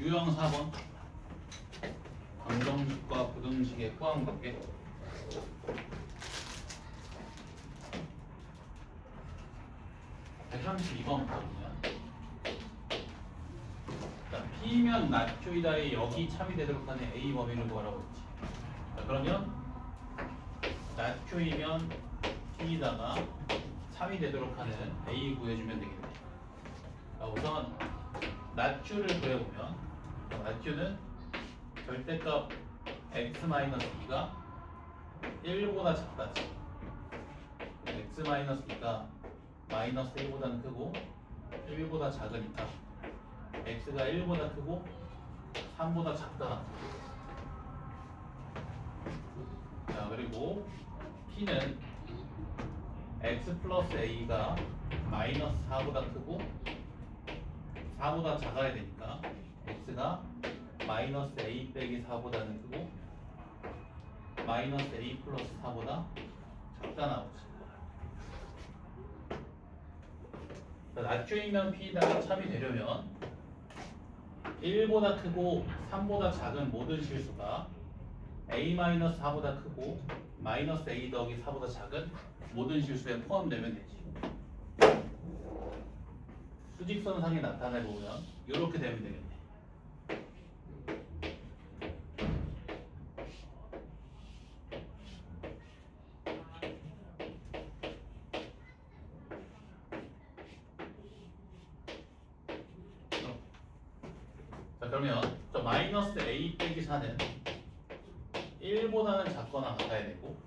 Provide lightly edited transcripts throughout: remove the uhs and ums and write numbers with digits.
유형 4번 방정식과 부등식의 포함관계. (132번부터는요) P면 나큐이다의 역이 참이 되도록 하는 A 범위를 구하라고 했지. 자, 그러면 나큐이면 P이다가 참이 되도록 하는 A 구해주면 되겠네. 자, 우선 나큐를 구해보면 나큐는 절대값 x-2가 1보다 작다지. x-2가 마이너스 1보다는 크고 1보다 작으니까 x가 1보다 크고 3보다 작다. 자, 그리고 p는 x 플러스 a가 마이너스 4보다 크고 4보다 작아야 되니까 x가 마이너스 a 빼기 4보다는 크고 마이너스 a 플러스 4보다 작다 나오지. 나큐이면 p에다가 참이 되려면 1보다 크고 3보다 작은 모든 실수가 a-4보다 크고 마이너스 a 더하기 4보다 작은 모든 실수에 포함되면 되지. 수직선상에 나타내보면 이렇게 되면 되겠네. 자, 그러면 저 마이너스 a 빼기 4는 1보다는 작거나 같아야 되고,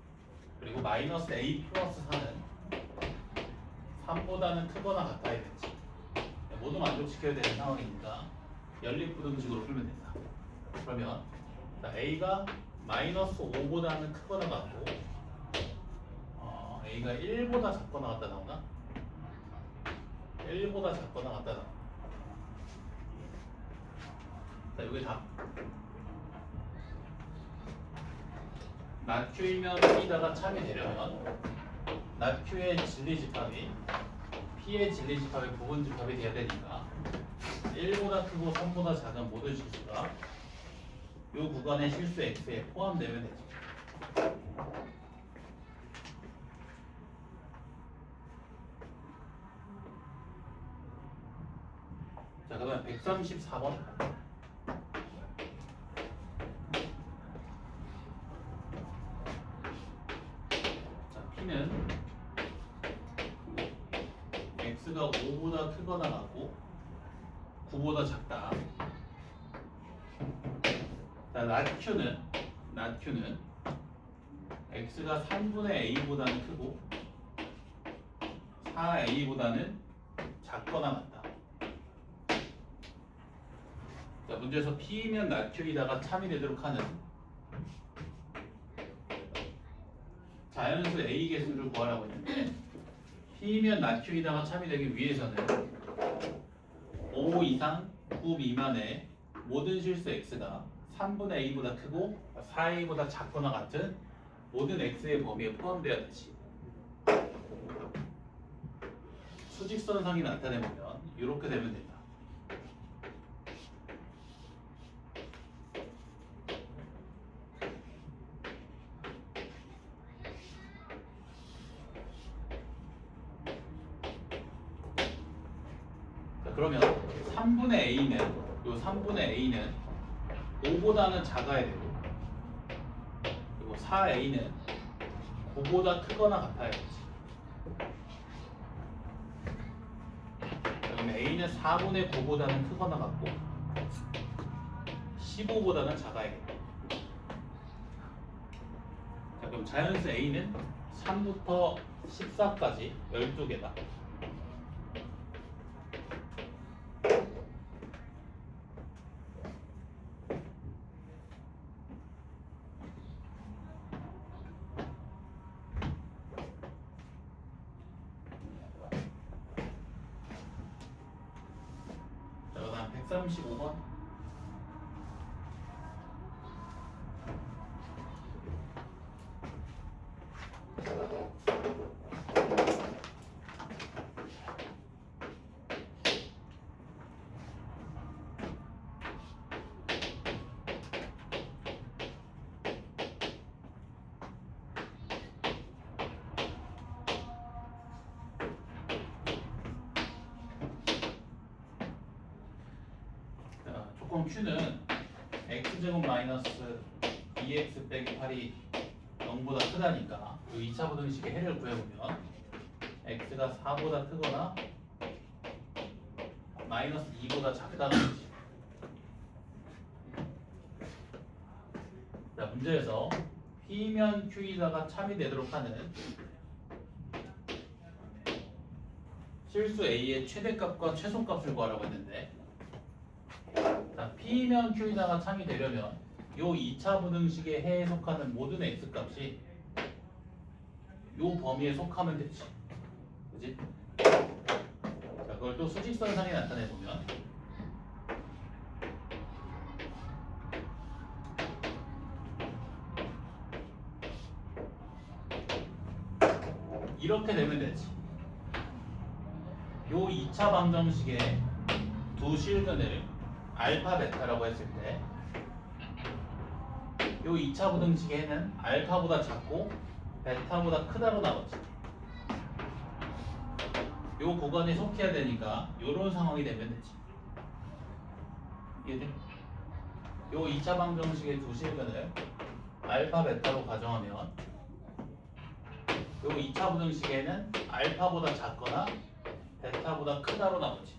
그리고 마이너스 a 플러스 4는 3보다는 크거나 같아야 되지. 모두 만족시켜야 되는 상황이니까 연립부등식으로 풀면 된다. 그러면 a가 마이너스 5보다는 크거나 같고 a가 1보다 작거나 같다 나오나? 1보다 작거나 같다 나오나? 자, 여기 답. 나큐이면 P다가 참이 되려면 나큐의 진리집합이 P의 진리집합의 부분집합이 돼야 되니까 1보다 크고 3보다 작은 모든 실수가 이 구간의 실수 X에 포함되면 되지. 자, 그러면 134번. P는 x가 5보다 크거나 같고 9보다 작다. 자, 나큐는 x가 3분의 a보다는 크고 4a보다는 작거나 같다. 자, 문제에서 P면 나큐이다가 참이 되도록 하는 자연수 A 개수를 구하라고 했는데 P면 나큐이다가 참이 되기 위해서는 5 이상 9 미만의 모든 실수 X가 3분의 A보다 크고 4A보다 작거나 같은 모든 X의 범위에 포함되어야 되지. 수직선상이 나타내보면 이렇게 되면 된다. 그러면 3분의 A는 요 3분의 A는 5보다는 작아야 되고, 그리고 4A는 9보다 크거나 같아야 되지. 그러면 A는 4분의 9보다는 크거나 같고 15보다는 작아야 돼. 자, 그럼 자연수 A는 3부터 14까지 12개다. 자, 그다음 135번. 조건 Q는 x제곱 마이너스 2x 빼기 8이 0보다 크다니까 이 2차 부등식의 해를 구해보면 x가 4보다 크거나 마이너스 2보다 작다는 거지. 자, 문제에서 P면 Q이다가 참이 되도록 하는 실수 A의 최대값과 최소값을 구하라고 했는데, 자, P면 Q이다가 참이 되려면 요 2차 부등식의 해에 속하는 모든 x값이 요 범위에 속하면 되지. 그지? 자, 그걸 또 수직선상에 나타내 보면 이렇게 되면 되지. 요 2차 방정식의 두 실근을 알파 베타라고 했을 때 요 2차 부등식의 해는 알파보다 작고 베타보다 크다로 나오지. 요 구간에 속해야 되니까 요런 상황이 되면 되지. 이해돼? 요 2차 방정식의 두 실근을 알파 베타로 가정하면 요 2차 부등식에는 알파보다 작거나 베타보다 크다로 나오지.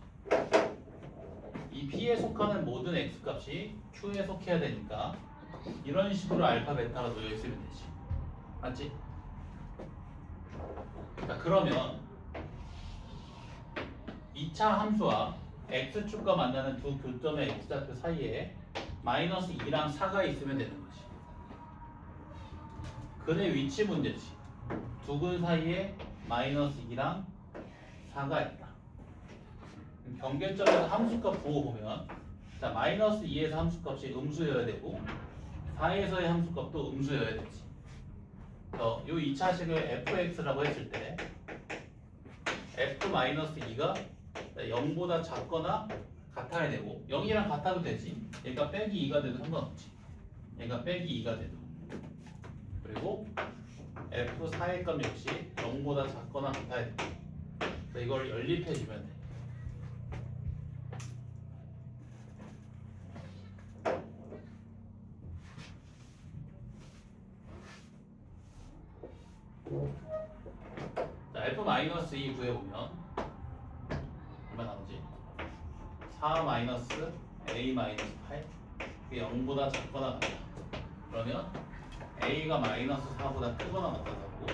이 P에 속하는 모든 x값이 Q에 속해야 되니까 이런 식으로 알파 베타가 놓여 있으면 되지. 맞지? 자, 그러면 2차 함수와 x축과 만나는 두 교점의 x좌표 사이에 마이너스 2랑 4가 있으면 되는 거지. 근의 위치 문제지. 두 근 사이에 마이너스 2랑 4가 있다. 경계점에서 함수값 부어보면, 자, 마이너스 2에서 함수값이 음수여야 되고 4에서의 함수값도 음수여야 되지. 요 2차식을 fx라고 했을 때 f-2가 0보다 작거나 같아야 되고 0이랑 같아도 되지. 얘가 빼기 2가 돼도 상관없지. 얘가 빼기 2가 돼도. 그리고 f4의 값 역시 0보다 작거나 같아야 돼. 그래서 이걸 연립해주면 돼. 자, f-2 구해보면 얼마 나오지? 4-a-8 그게 0보다 작거나 같다. 그러면 a가 마이너스 4보다 크거나 같다고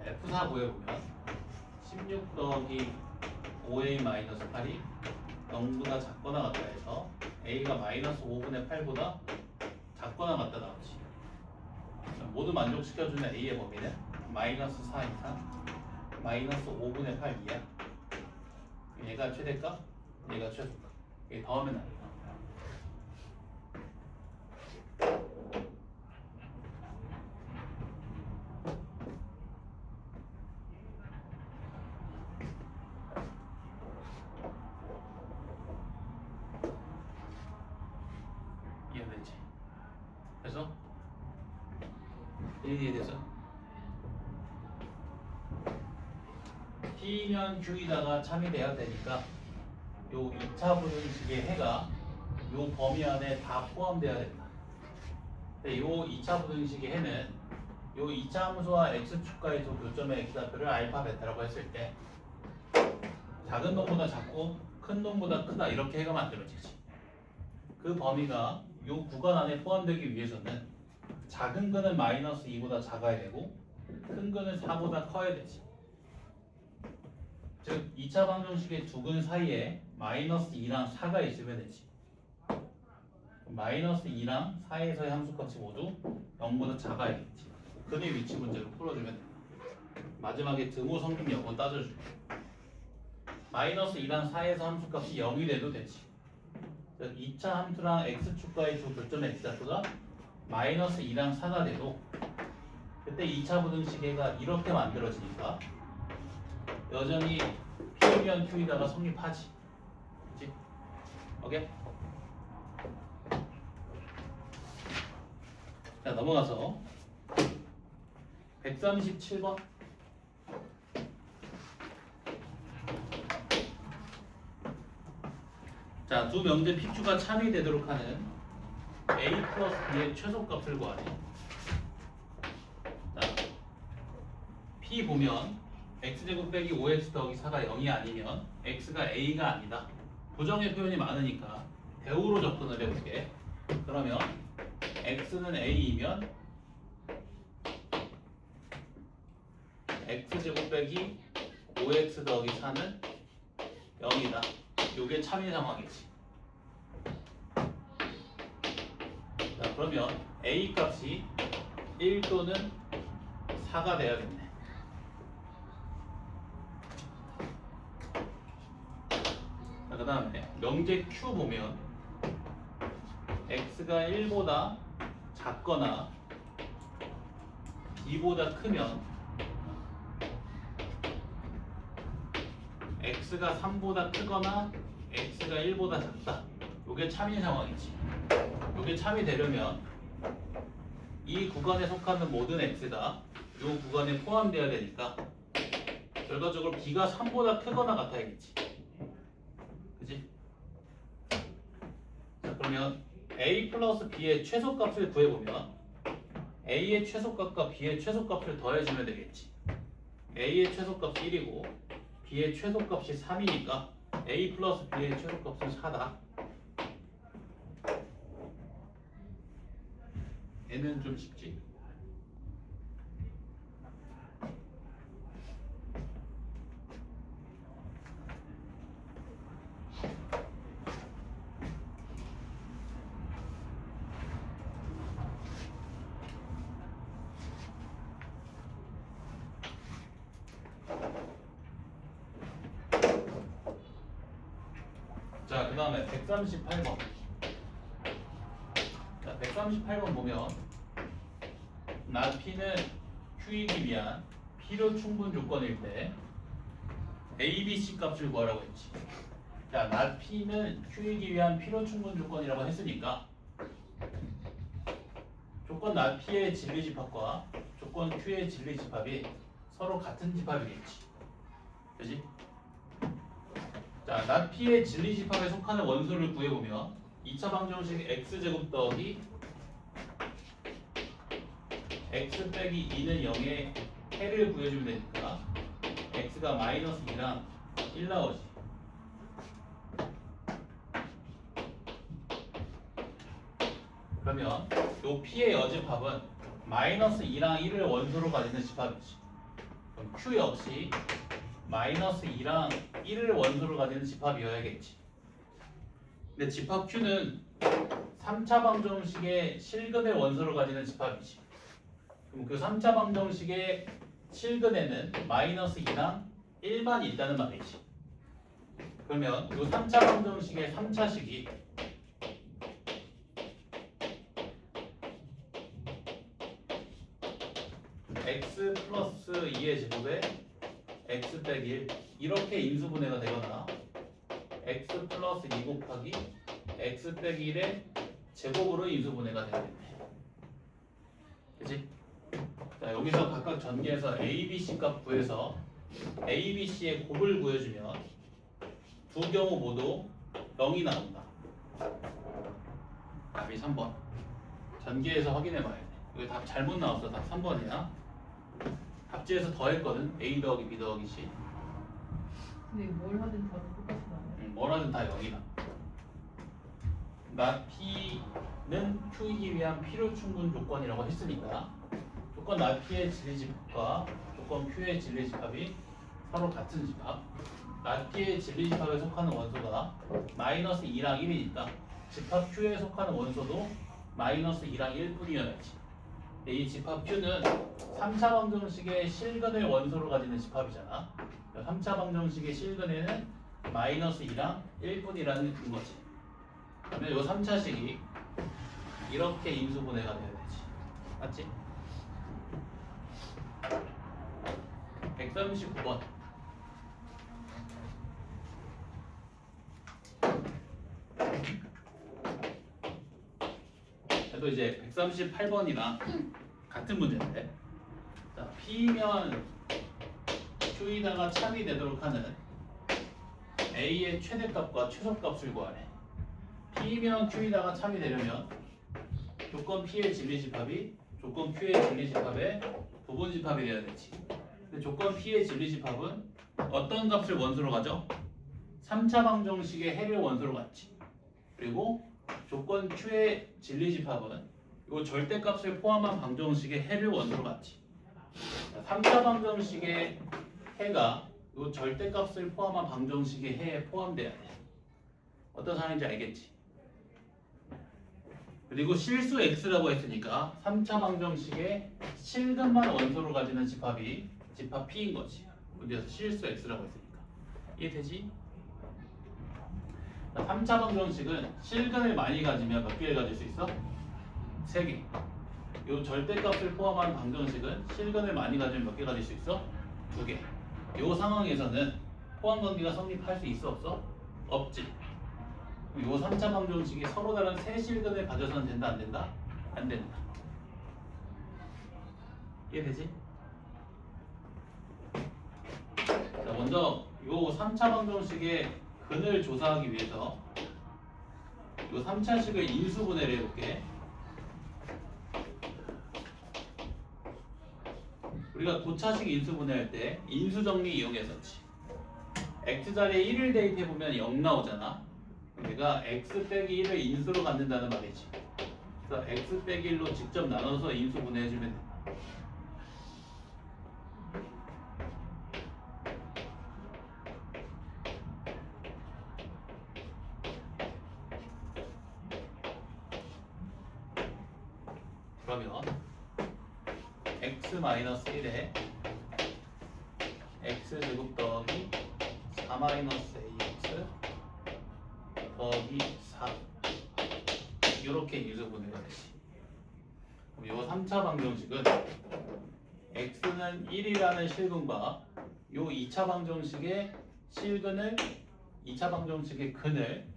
f4 구해보면 16 더하기 5a-8이 0보다 작거나 같다 해서 a가 마이너스 5분의 8보다 작거나 같다 나오지. 모두 만족시켜주는 a의 범위는 마이너스 4 이상 마이너스 5분의 8 이하. 얘가 최대값, 얘가 최소값. 이게 더하면 나요. 이해되지? 그래서 이해돼서 P면 Q이다가 참이 돼야 되니까 요 2차 부등식의 해가 요 범위 안에 다 포함돼야 된다. 근데 요 2차 부등식의 해는 요 2차 함수와 x축과의 두 교점의 x좌표를 알파 베타라고 했을 때 작은 놈보다 작고 큰 놈보다 크다 이렇게 해가 만들어지지. 그 범위가 요 구간 안에 포함되기 위해서는 작은 근은 마이너스 2보다 작아야 되고 큰 근은 4보다 커야 되지. 즉 2차 방정식의 두 근 사이에 마이너스 2랑 4가 있으면 되지. 마이너스 2랑 4에서의 함수값이 모두 0보다 작아야겠지. 근의 위치 문제로 풀어주면 돼. 마지막에 등호 성분 여부 따져줄게. 마이너스 2랑 4에서 함수값이 0이 돼도 되지. 즉 2차 함수랑 x축과의 두 교점의 x좌표가 마이너스 2랑 4가 돼도 그때 2차 부등식의가 이렇게 만들어지니까 여전히 P면 Q이다가 성립하지. 그치? 오케이? 자, 넘어가서 137번. 자, 자, 두 명대 PQ가 참이되도록 하는 A 플러스 B의 최소값을 구하래. 자, P 보면 x제곱 빼기 5x 더하기 4가 0이 아니면 x가 a가 아니다. 부정의 표현이 많으니까 대우로 접근을 해볼게. 그러면 x는 a이면 x제곱 빼기 5x 더하기 4는 0이다. 이게 참인 상황이지. 자, 그러면 a 값이 1 또는 4가 돼야겠네. 자, 그 다음에 명제 Q 보면 x가 1보다 작거나 b보다 크면 x가 3보다 크거나 x가 1보다 작다. 이게 참인 상황이지. 이게 참이 되려면 이 구간에 속하는 모든 x가 이 구간에 포함되어야 되니까 결과적으로 b가 3보다 크거나 같아야겠지. 그지? 자, 그러면 a 플러스 b의 최소값을 구해보면 a의 최소값과 b의 최소값을 더해주면 되겠지. a의 최소값이 1이고 b의 최소값이 3이니까 a 플러스 b의 최소값은 4다. 얘는 좀 쉽지. 자, 그 다음에 138번. 자, 138번 보면 나 P는 Q이기 위한 필요 충분 조건일 때 A, B, C 값을 구하라고 했지. 자, 나 P는 Q이기 위한 필요 충분 조건이라고 했으니까 조건 나 P의 진리집합과 조건 Q의 진리집합이 서로 같은 집합이겠지. 그지? 자, 나 P의 진리집합에 속하는 원소를 구해보면 2차 방정식 x제곱 더하기 x 빼기 2는 0의 해를 구해주면 되니까 x가 마이너스 2랑 1 나오지. 그러면 요 P의 여집합은 마이너스 2랑 1을 원소로 가지는 집합이지. 그럼 Q 역시 마이너스 2랑 1을 원소로 가지는 집합이어야겠지. 근데 집합 Q는 3차 방정식의 실근의 원소를 가지는 집합이지. 그럼 그 3차 방정식의 실근에는 마이너스 2랑 1만 있다는 말이지. 그러면 이 3차 방정식의 3차식이 x 플러스 2의 제곱에 x 빼기 1 이렇게 인수분해가 되거나 x 플러스 2 곱하기 x 빼기 1의 제곱으로 인수분해가 되겠네. 그치? 자, 여기서 각각 전개해서 a, b, c 값 구해서 a, b, c의 곱을 구해주면 두 경우 모두 0이 나온다. 답이 3번. 전개해서 확인해봐야 돼. 여기 답 잘못 나왔어. 답 3번이야. 합지해서 더했거든. a 더하기 b 더하기 c. 근데 뭘 하든 다 똑같이 나와요. 뭘 하든 다 0이다. 나 P는 Q이기 위한 필요 충분 조건이라고 했으니까 조건 나 P의 진리집합과 조건 Q의 진리집합이 서로 같은 집합. 나 P의 진리집합에 속하는 원소가 마이너스 2랑 1이니까 집합 Q에 속하는 원소도 마이너스 2랑 1뿐이어야지. 이 집합 Q는 3차 방정식의 실근을 원소로 가지는 집합이잖아. 3차 방정식의 실근에는 마이너스 2랑 1뿐이라는 거지. 그러면 이 3차식이 이렇게 인수분해가 돼야 되지. 맞지? 139번. 그래도 이제 138번이랑 같은 문제인데, 자, P면 Q이다가 참이 되도록 하는 A의 최대값과 최소값을 구하래. P면 Q에다가 참이 되려면 조건 P의 진리집합이 조건 Q의 진리집합의 부분집합이 돼야 되지. 근데 조건 P의 진리집합은 어떤 값을 원소로 가죠? 3차 방정식의 해를 원소로 갔지. 그리고 조건 Q의 진리집합은 이 절대값을 포함한 방정식의 해를 원소로 갔지. 3차 방정식의 해가 이 절대값을 포함한 방정식의 해에 포함돼야 돼. 어떤 상황인지 알겠지? 그리고 실수 x라고 했으니까 3차 방정식의 실근만 원소로 가지는 집합이 집합 P인 거지. 문제에서 실수 x라고 했으니까. 이해되지? 3차 방정식은 실근을 많이 가지면 몇 개를 가질 수 있어? 3개. 이 절대값을 포함한 방정식은 실근을 많이 가지면 몇 개 가질 수 있어? 2개. 이 상황에서는 포함관계가 성립할 수 있어 없어? 없지. 이 3차 방정식이 서로 다른 세 실근을 가져서는 된다 안 된다? 안 된다. 이해되지? 자, 먼저 이 3차 방정식의 근을 조사하기 위해서 이 3차식을 인수분해를 해볼게. 우리가 고차식 인수분해할 때 인수정리 이용했었지. x자리에 1을 대입해보면 0 나오잖아. 내가 x 빼기 1을 인수로 갖는다는 말이지. 그래서 x 빼기 1로 직접 나눠서 인수분해해주면 된다. 그러면 x-1에 x제곱 더하기 4-ax 더하기 4 이렇게 인수분해가 되지. 그럼 이 3차 방정식은 x는 1이라는 실근과 이 2차 방정식의 실근을 2차 방정식의 근을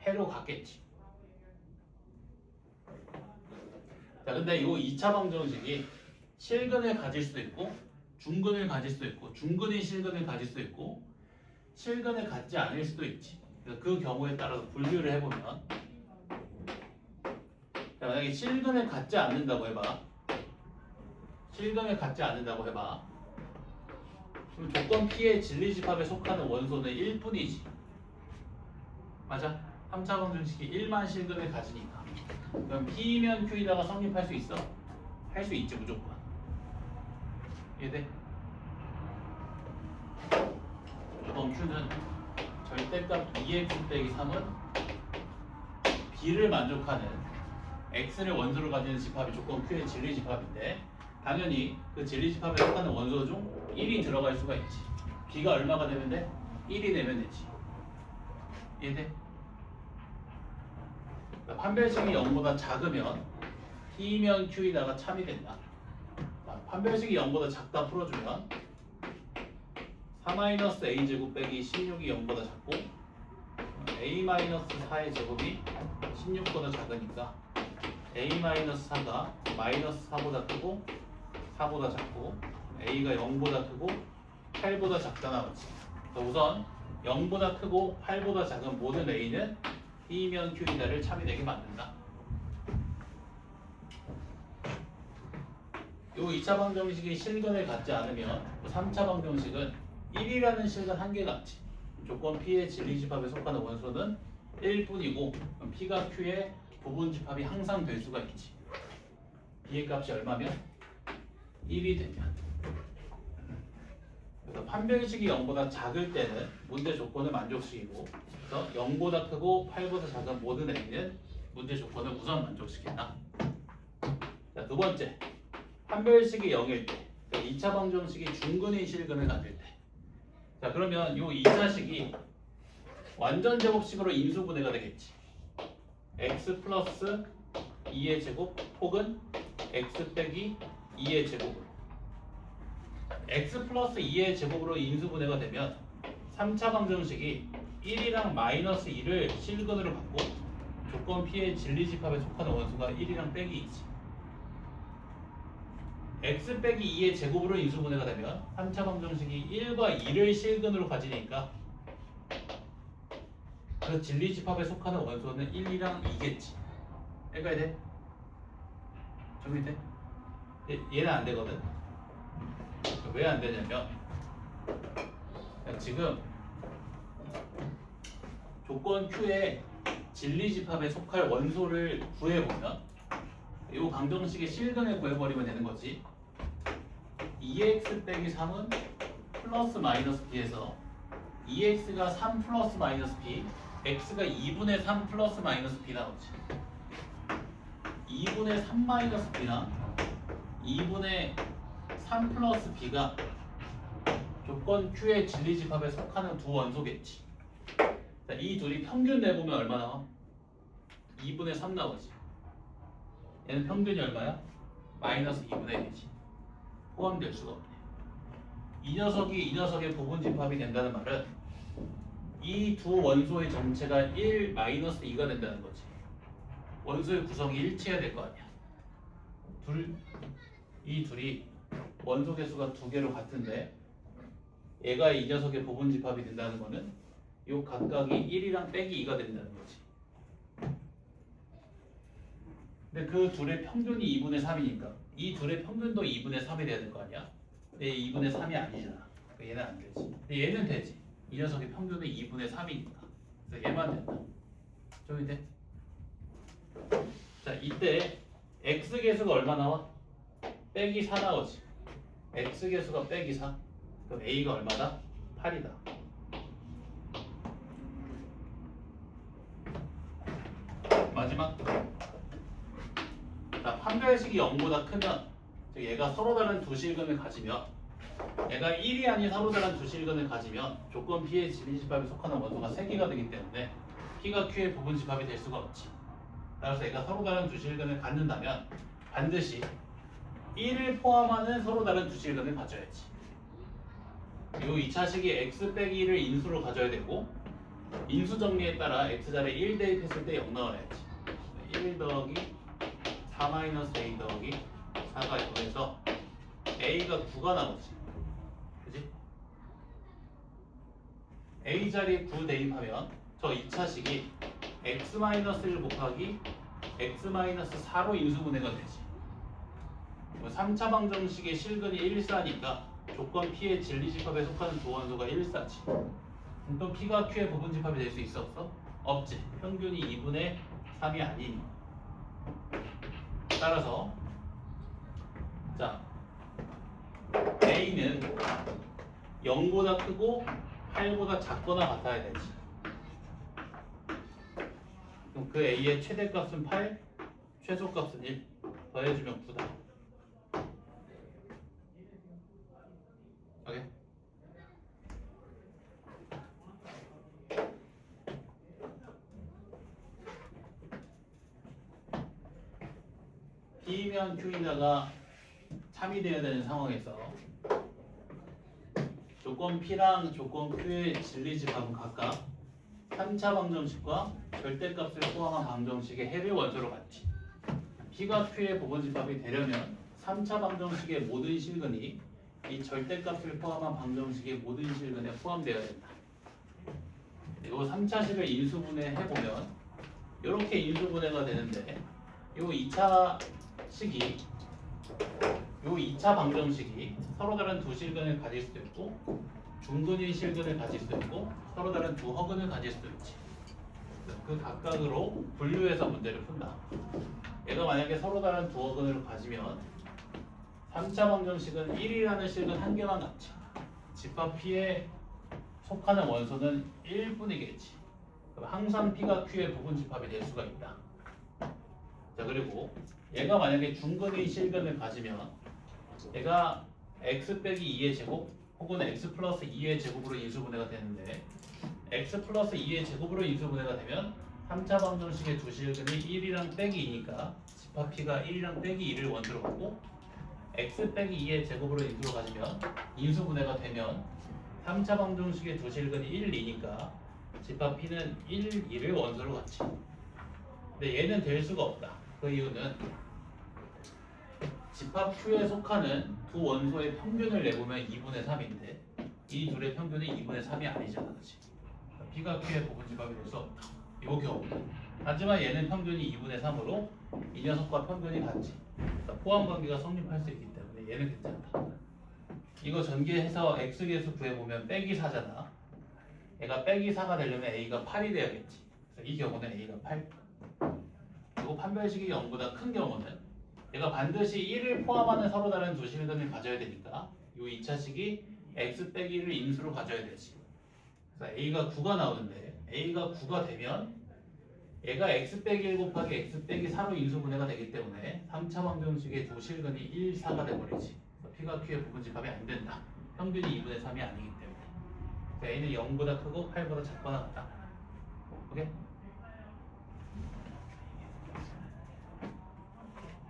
해로 갖겠지. 자, 근데 이 2차 방정식이 실근을 가질 수도 있고 중근을 가질 수도 있고 중근이 실근을 가질 수도 있고 실근을 갖지 않을 수도 있지. 그래서 그 경우에 따라서 분류를 해보면, 자, 만약에 실근을 갖지 않는다고 해봐. 실근을 갖지 않는다고 해봐. 그럼 조건 P의 진리집합에 속하는 원소는 1뿐이지. 맞아? 3차 방정식이 1만 실근을 가지니까. 그럼 P면 Q에다가 성립할 수 있어? 할 수 있지 무조건. 이해돼? 조건 Q는 절대값 2x 빼기 3은 B를 만족하는 X를 원소로 가지는 집합이 조건 Q의 진리집합인데 당연히 그 진리집합에 속하는 원소 중 1이 들어갈 수가 있지. B가 얼마가 되면 돼? 1이 되면 되지. 이해돼? 판별식이 0보다 작으면 P면 Q에다가 참이 된다. 판별식이 0보다 작다 풀어주면 4-a제곱 빼기 16이 0보다 작고 a-4의 제곱이 16보다 작으니까 a-4가 -4보다 크고 4보다 작고 a가 0보다 크고 8보다 작다 나오지. 우선 0보다 크고 8보다 작은 모든 a는 P면 Q이다를 참이되게 만든다. 이 2차 방정식이 실근을 갖지 않으면 3차 방정식은 1이라는 실근 한 개 같지. 조건 P의 진리집합에 속하는 원소는 1뿐이고 P가 Q의 부분집합이 항상 될 수가 있지. B의 값이 얼마면? 1이 되면. 그래서 판별식이 0보다 작을 때는 문제 조건을 만족시키고, 그래서 0보다 크고 8보다 작은 모든 A는 문제 조건을 우선 만족시킨다. 자, 두 번째, 판별식이 0일 때, 2차 방정식이 중근의 실근을 가질 때. 자, 그러면 이 2차식이 완전 제곱식으로 인수분해가 되겠지. x 플러스 2의 제곱 혹은 x 빼기 2의 제곱으로. x 플러스 2의 제곱으로 인수분해가 되면 3차 방정식이 1이랑 -2를 실근으로 갖고 조건 P의 진리집합에 속하는 원소가 1이랑 빼기 2지. x 빼기 2의 제곱으로 인수분해가 되면 3차 방정식이 1과 2를 실근으로 가지니까 그 진리집합에 속하는 원소는 1이랑 2겠지. 헷갈려 돼? 정리돼? 얘는 안 되거든. 왜 안 되냐면 지금 조건 Q에 진리집합에 속할 원소를 구해보면 이 방정식의 실근을 구해버리면 되는 거지. 2x 빼기 3은 플러스 마이너스 b에서 2x가 3 플러스 마이너스 b, x가 2분의 3 플러스 마이너스 b 나오지. 2분의 3 마이너스 b랑 2분의 3 플러스 b가 조건 Q의 진리집합에 속하는 두 원소겠지. 자, 이 둘이 평균 내보면 얼마 나와? 2분의 3 나오지. 얘는 평균이 얼마야? 마이너스 2분의 1이지. 포함될 수가 없네. 이 녀석의 부분집합이 된다는 말은 이 두 원소의 전체가 1 마이너스 2가 된다는 거지. 원소의 구성이 일치해야 될 거 아니야. 이 둘이 원소 개수가 두 개로 같은데 얘가 이 녀석의 부분집합이 된다는 거는 요 각각이 1이랑 빼기 2가 된다는 거지. 근데 그 둘의 평균이 2분의 3이니까 이 둘의 평균도 2분의 3이 돼야 될 거 아니야? 근데 2분의 3이 아니잖아. 그러니까 얘는 안 되지. 근데 얘는 되지. 이 녀석의 평균은 2분의 3이니까. 그래서 얘만 된다. 좀 돼? 자, 이때 x 계수가 얼마 나와? 빼기 4 나오지. x 계수가 빼기 4. 그럼 a가 얼마다? 8이다. 마지막. 자, 판별식이 0보다 크면 즉 얘가 서로 다른 두 실근을 가지면 얘가 1이 아닌 서로 다른 두 실근을 가지면 조건 P의 진리집합에 속하는 원소가 3개가 되기 때문에 P가 Q의 부분집합이 될 수가 없지. 따라서 얘가 서로 다른 두 실근을 갖는다면 반드시 1을 포함하는 서로 다른 두 실근을 가져야지. 이 2차식이 x 빼기 1을 인수로 가져야 되고 인수 정리에 따라 x자리에 1 대입했을 때 0 나와야지. 1 더하기 4 마이너스 a 더하기 4가 0에서 a가 9가 나오지. 그지? a 자리에 9 대입하면 저 2차식이 x-1 곱하기 x-4로 인수분해가 되지. 3차 방정식의 실근이 1사니까 조건 P의 진리집합에 속하는 두 원소가 1사지. 또 P가 Q의 부분집합이 될 수 있어 없어? 없지. 평균이 2분의 3이 아니니. 따라서 자 A는 0보다 크고 8보다 작거나 같아야 되지. 그럼 그 A의 최대값은 8, 최소값은 1. 더해주면 9다. 오케이? P면 Q이다가 참이 되어야 되는 상황에서 조건 P랑 조건 Q의 진리집합은 각각 3차 방정식과 절대값을 포함한 방정식의 해를 원소로 갖지. P가 Q의 부분집합이 되려면 3차 방정식의 모든 실근이 이 절대값을 포함한 방정식의 모든 실근에 포함되어야 된다. 이 3차식을 인수분해 해보면 이렇게 인수분해가 되는데 이 2차 식이 이 2차 방정식이 서로 다른 두 실근을 가질 수도 있고 중근인 실근을 가질 수도 있고 서로 다른 두 허근을 가질 수도 있지. 그 각각으로 분류해서 문제를 푼다. 얘가 만약에 서로 다른 두 허근을 가지면 3차 방정식은 1이라는 실근 한 개만 갖지. 집합 P에 속하는 원소는 1뿐이겠지. 그럼 항상 P가 Q의 부분집합이 될 수가 있다. 자, 그리고 얘가 만약에 중근인 실근을 가지면 얘가 x 빼기 2의 제곱 혹은 x 플러스 2의 제곱으로 인수분해가 되는데 x 플러스 2의 제곱으로 인수분해가 되면 3차 방정식의 두 실근이 1이랑 빼기 2니까 집합 P가 1이랑 빼기 2를 원소로 갖고 x 빼기 2의 제곱으로 인수로 가지면 인수분해가 되면 3차 방정식의 두 실근이 1, 2니까 집합 P는 1, 2를 원소로 갖지. 근데 얘는 될 수가 없다. 그 이유는 집합 Q에 속하는 두 원소의 평균을 내보면 2분의 3인데 이 둘의 평균이 2분의 3이 아니잖아. 그치? P가 Q의 부분집합이 될 수 없다. 이 경우는. 하지만 얘는 평균이 2분의 3으로 이 녀석과 평균이 같지. 그러니까 포함 관계가 성립할 수 있기 때문에 얘는 괜찮다. 이거 전개해서 X계수 구해보면 빼기 4잖아. 얘가 빼기 4가 되려면 A가 8이 돼야겠지. 그래서 이 경우는 A가 8. 그리고 판별식이 0보다 큰 경우는 얘가 반드시 1을 포함하는 서로 다른 두 실근을 가져야 되니까 이 2차식이 X 빼기 1을 인수로 가져야 되지. 그래서 A가 9가 나오는데 A가 9가 되면 얘가 X 빼기 1 곱하기 X 빼기 4로 인수분해가 되기 때문에 3차 방정식의 두 실근이 1, 4가 돼버리지. 그래서 P가 Q의 부분집합이 안 된다. 평균이 2분의 3이 아니기 때문에. 그래서 A는 0보다 크고 8보다 작거나 같다. 오케이?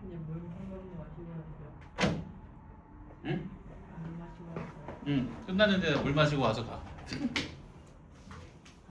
근데 물 한 번도 마시고 하세요. 응? 물 마시고 하세요. 응. 끝났는데 물 마시고 와서 가.